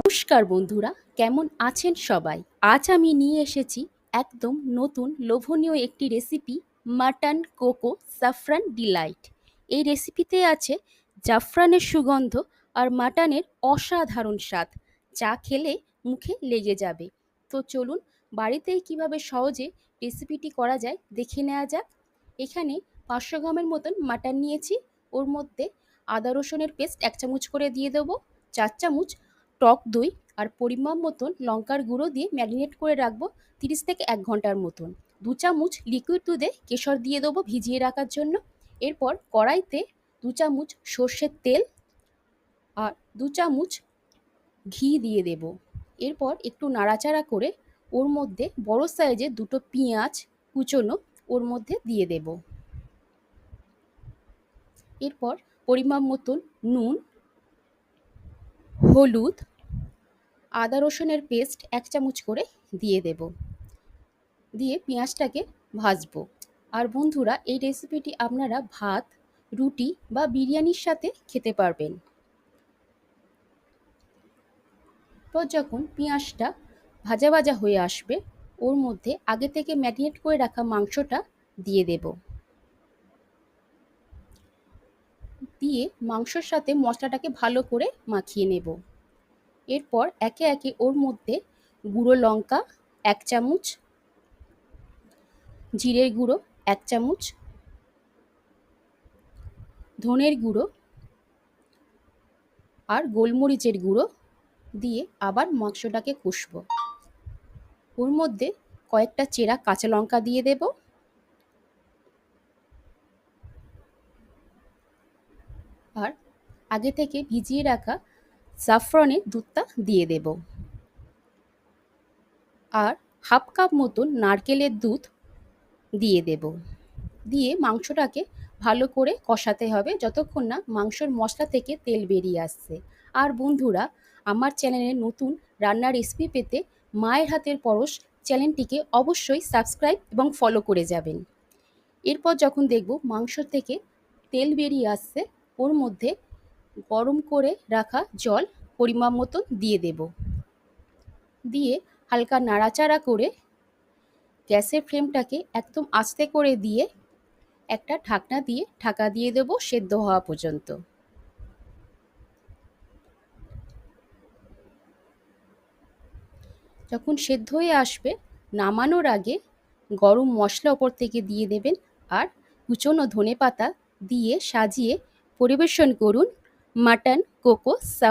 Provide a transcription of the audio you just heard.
নমস্কার বন্ধুরা, কেমন আছেন সবাই? আজ আমি নিয়ে এসেছি একদম নতুন লোভনীয় একটি recipe, mutton cocoa saffron delight. এই রেসিপিতে আছে জাফরানের সুগন্ধ আর মাটনের অসাধারণ স্বাদ, যা খেলে মুখে লেগে যাবে। তো চলুন বাড়িতেই কিভাবে সহজে রেসিপিটি করা যায় দেখে নেওয়া যাক। এখানে 500 গ্রামের মতন মাটন নিয়েছি। ওর মধ্যে আদা রসুনের পেস্ট 1 চামচ করে দিয়ে দেবো, 4 চামচ টক দই আর পরিমাণ মতন লঙ্কার গুঁড়ো দিয়ে ম্যারিনেট করে রাখবো 30 থেকে 1 ঘন্টার মতন। 2 চামচ লিকুইড দুধে কেশর দিয়ে দেবো ভিজিয়ে রাখার জন্য। এরপর কড়াইতে 2 চামচ সর্ষের তেল আর 2 চামচ ঘি দিয়ে দেব। এরপর একটু নাড়াচাড়া করে ওর মধ্যে বড় সাইজের 2টো পেঁয়াজ কুচোনো ওর মধ্যে দিয়ে দেব। এরপর পরিমাণ মতন নুন, হলুদ, আদা রসুনের পেস্ট 1 চামচ করে দিয়ে দেব। দিয়ে পেঁয়াজটাকে ভাজবো। আর বন্ধুরা, এই রেসিপিটি আপনারা ভাত, রুটি বা বিরিয়ানির সাথে খেতে পারবেন। তো যখন পেঁয়াজটা ভাজা ভাজা হয়ে আসবে, ওর মধ্যে আগে থেকে ম্যারিনেট করে রাখা মাংসটা দিয়ে দেব। দিয়ে মাংসর সাথে মশলাটাকে ভালো করে মাখিয়ে নেব। এরপর একে একে ওর মধ্যে গুঁড়ো লঙ্কা 1 চামচ, জিরের গুঁড়ো 1 চামচ, ধনের গুঁড়ো আর গোলমরিচের গুঁড়ো দিয়ে আবার মাংসটাকে কষবো। ওর মধ্যে কয়েকটা চেরা কাঁচা লঙ্কা দিয়ে দেব। আর আগে থেকে ভিজিয়ে রাখা জাফরানের দুধটা দিয়ে দেব। আর হাফ কাপ মতন নারকেলের দুধ দিয়ে দেব। দিয়ে মাংসটাকে ভালো করে কষাতে হবে যতক্ষণ না মাংসর মশলা থেকে তেল বেরিয়ে আসছে। আর বন্ধুরা, আমার চ্যানেলে নতুন রান্নার রেসিপি পেতে মায়ের হাতের পরশ চ্যানেলটিকে অবশ্যই সাবস্ক্রাইব এবং ফলো করে যাবেন। এরপর যখন দেখব মাংস থেকে তেল বেরিয়ে আসছে, ওর মধ্যে গরম করে রাখা জল পরিমাণ মতো দিয়ে দেব। দিয়ে হালকা নাড়াচাড়া করে গ্যাসের ফ্লেমটাকে একদম আস্তে করে দিয়ে একটা ঢাকনা দিয়ে ঢাকা দিয়ে দেব সেদ্ধ হওয়া পর্যন্ত। যখন সেদ্ধ হয়ে আসবে, নামানোর আগে গরম মশলা ওপর থেকে দিয়ে দেবেন আর কুচনো ধনেপাতা দিয়ে সাজিয়ে পরিবেশন করুন মাটন কোকো